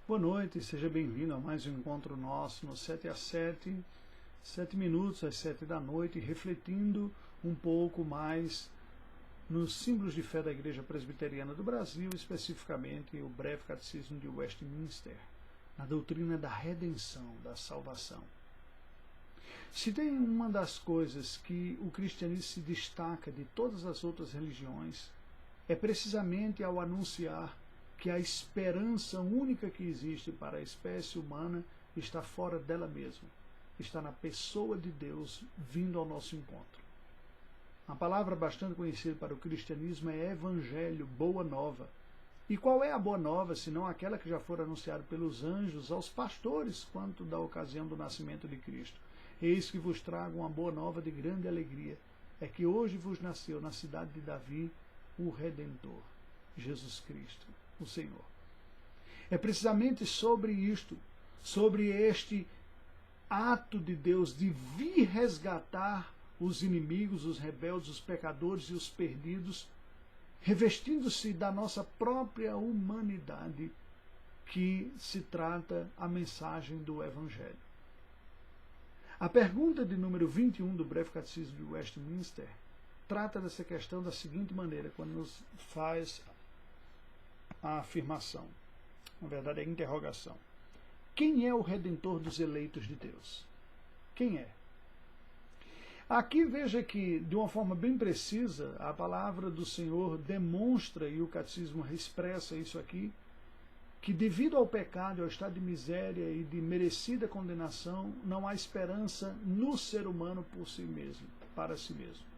Boa noite, seja bem-vindo a mais um encontro nosso no 7 às 7, 7 minutos às 7 da noite, refletindo um pouco mais nos símbolos de fé da Igreja Presbiteriana do Brasil, especificamente o breve catecismo de Westminster, na doutrina da redenção, da salvação. Se tem uma das coisas que o cristianismo se destaca de todas as outras religiões, é precisamente ao anunciar que a esperança única que existe para a espécie humana está fora dela mesma, está na pessoa de Deus vindo ao nosso encontro. A palavra bastante conhecida para o cristianismo é evangelho, boa nova. E qual é a boa nova, senão aquela que já foi anunciada pelos anjos aos pastores quanto da ocasião do nascimento de Cristo? Eis que vos trago uma boa nova de grande alegria, é que hoje vos nasceu na cidade de Davi o Redentor, Jesus Cristo, o Senhor. É precisamente sobre isto, sobre este ato de Deus de vir resgatar os inimigos, os rebeldes, os pecadores e os perdidos, revestindo-se da nossa própria humanidade, que se trata a mensagem do Evangelho. A pergunta de número 21 do breve catecismo de Westminster trata dessa questão da seguinte maneira, quando nos faz a afirmação, na verdade a interrogação. Quem é o Redentor dos eleitos de Deus? Quem é? Aqui veja que, de uma forma bem precisa, a palavra do Senhor demonstra, e o catecismo expressa isso aqui, que devido ao pecado, ao estado de miséria e de merecida condenação, não há esperança no ser humano por si mesmo, para si mesmo.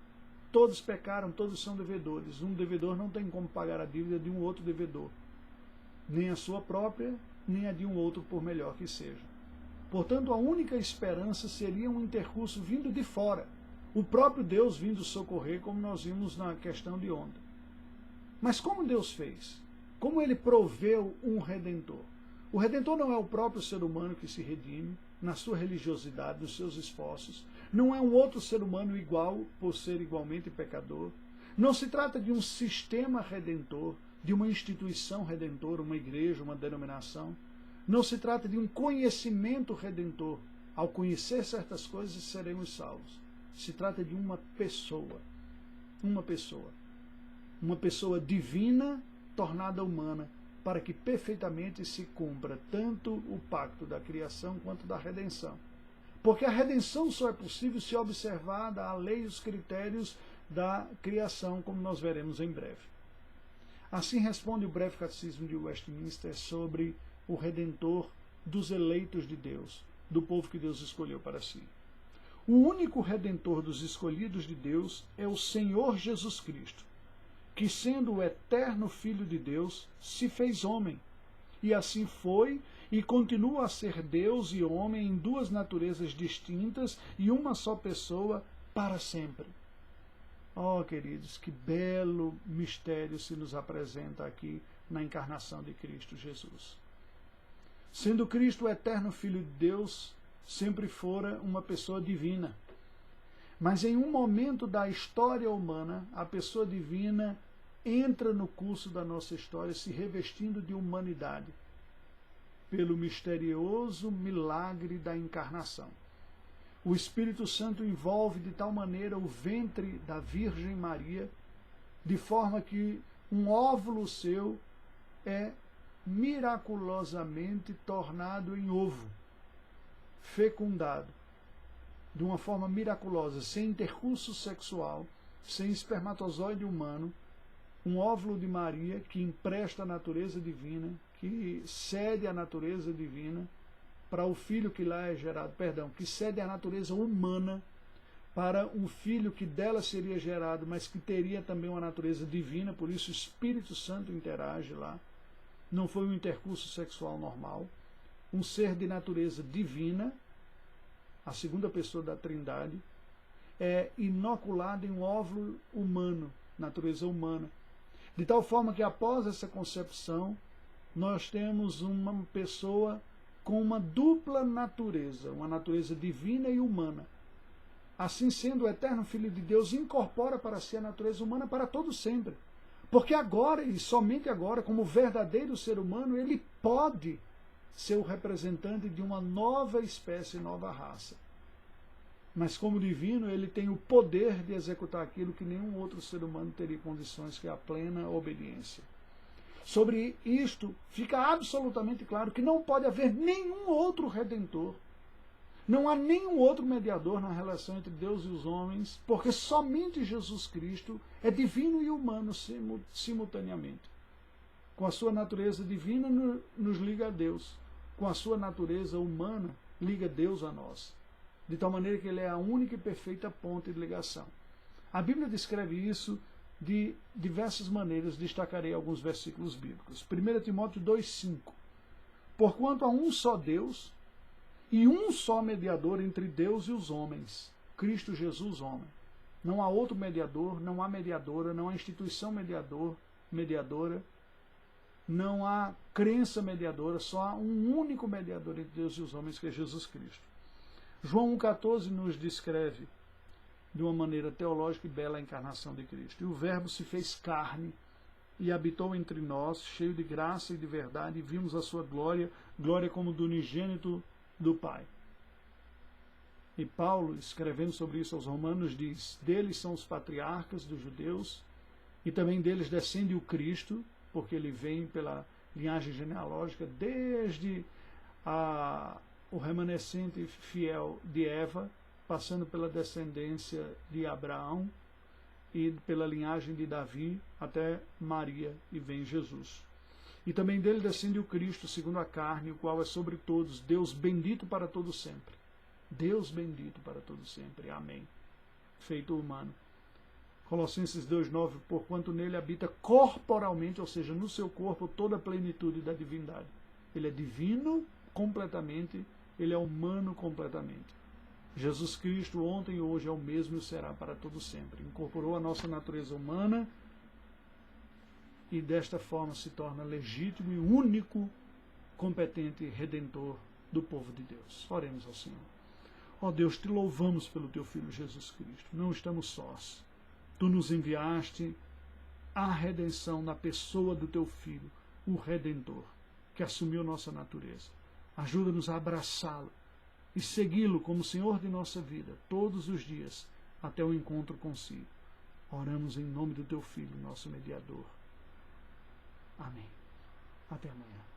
Todos pecaram, todos são devedores. Um devedor não tem como pagar a dívida de um outro devedor, nem a sua própria, nem a de um outro, por melhor que seja. Portanto, a única esperança seria um intercurso vindo de fora, o próprio Deus vindo socorrer, como nós vimos na questão de ontem. Mas como Deus fez? Como ele proveu um Redentor? O Redentor não é o próprio ser humano que se redime, na sua religiosidade, nos seus esforços. Não é um outro ser humano igual, por ser igualmente pecador. Não se trata de um sistema redentor, de uma instituição redentora, uma igreja, uma denominação. Não se trata de um conhecimento redentor. Ao conhecer certas coisas, seremos salvos. Se trata de uma pessoa. Uma pessoa. Uma pessoa divina tornada humana, para que perfeitamente se cumpra tanto o pacto da criação quanto da redenção. Porque a redenção só é possível se observada a lei e os critérios da criação, como nós veremos em breve. Assim responde o breve catecismo de Westminster sobre o Redentor dos eleitos de Deus, do povo que Deus escolheu para si. O único Redentor dos escolhidos de Deus é o Senhor Jesus Cristo, que, sendo o eterno Filho de Deus, se fez homem, e assim foi e continua a ser Deus e homem em duas naturezas distintas e uma só pessoa para sempre. Oh, queridos, que belo mistério se nos apresenta aqui na encarnação de Cristo Jesus. Sendo Cristo o eterno Filho de Deus, sempre fora uma pessoa divina. Mas em um momento da história humana, a pessoa divina entra no curso da nossa história se revestindo de humanidade, pelo misterioso milagre da encarnação. O Espírito Santo envolve de tal maneira o ventre da Virgem Maria, de forma que um óvulo seu é miraculosamente tornado em ovo, fecundado, de uma forma miraculosa, sem intercurso sexual, sem espermatozoide humano, um óvulo de Maria que empresta a natureza divina, que cede a natureza divina para o filho que lá é gerado, que cede a natureza humana para um filho que dela seria gerado, mas que teria também uma natureza divina, por isso o Espírito Santo interage lá. Não foi um intercurso sexual normal. Um ser de natureza divina, a segunda pessoa da Trindade, é inoculado em um óvulo humano, natureza humana. De tal forma que após essa concepção, nós temos uma pessoa com uma dupla natureza, uma natureza divina e humana. Assim sendo, o eterno Filho de Deus incorpora para si a natureza humana para todo sempre. Porque agora, e somente agora, como verdadeiro ser humano, ele pode ser o representante de uma nova espécie, nova raça. Mas como divino, ele tem o poder de executar aquilo que nenhum outro ser humano teria condições, que é a plena obediência. Sobre isto, fica absolutamente claro que não pode haver nenhum outro redentor. Não há nenhum outro mediador na relação entre Deus e os homens, porque somente Jesus Cristo é divino e humano simultaneamente. Com a sua natureza divina nos liga a Deus. Com a sua natureza humana, liga Deus a nós. De tal maneira que ele é a única e perfeita ponte de ligação. A Bíblia descreve isso de diversas maneiras, destacarei alguns versículos bíblicos. 1 Timóteo 2,5. Porquanto há um só Deus e um só mediador entre Deus e os homens, Cristo Jesus, homem. Não há outro mediador, não há mediadora, não há instituição mediadora, não há crença mediadora, só há um único mediador entre Deus e os homens, que é Jesus Cristo. João 1,14 nos descreve de uma maneira teológica e bela a encarnação de Cristo. E o Verbo se fez carne e habitou entre nós, cheio de graça e de verdade, e vimos a sua glória, glória como do unigênito do Pai. E Paulo, escrevendo sobre isso aos Romanos, diz: deles são os patriarcas dos judeus, e também deles descende o Cristo, porque ele vem pela linhagem genealógica desde o remanescente fiel de Eva, passando pela descendência de Abraão e pela linhagem de Davi até Maria, e vem Jesus. E também dele descende o Cristo, segundo a carne, o qual é sobre todos, Deus bendito para todo sempre. Deus bendito para todo sempre. Amém. Feito humano. Colossenses 2,9, porquanto nele habita corporalmente, ou seja, no seu corpo, toda a plenitude da divindade. Ele é divino completamente, ele é humano completamente. Jesus Cristo ontem e hoje é o mesmo e será para todo sempre. Incorporou a nossa natureza humana e desta forma se torna legítimo e único, competente redentor do povo de Deus. Oremos ao Senhor. Ó Deus, te louvamos pelo teu Filho Jesus Cristo. Não estamos sós. Tu nos enviaste a redenção na pessoa do teu Filho, o Redentor, que assumiu nossa natureza. Ajuda-nos a abraçá-lo e segui-lo como Senhor de nossa vida, todos os dias, até o encontro consigo. Oramos em nome do teu Filho, nosso mediador. Amém. Até amanhã.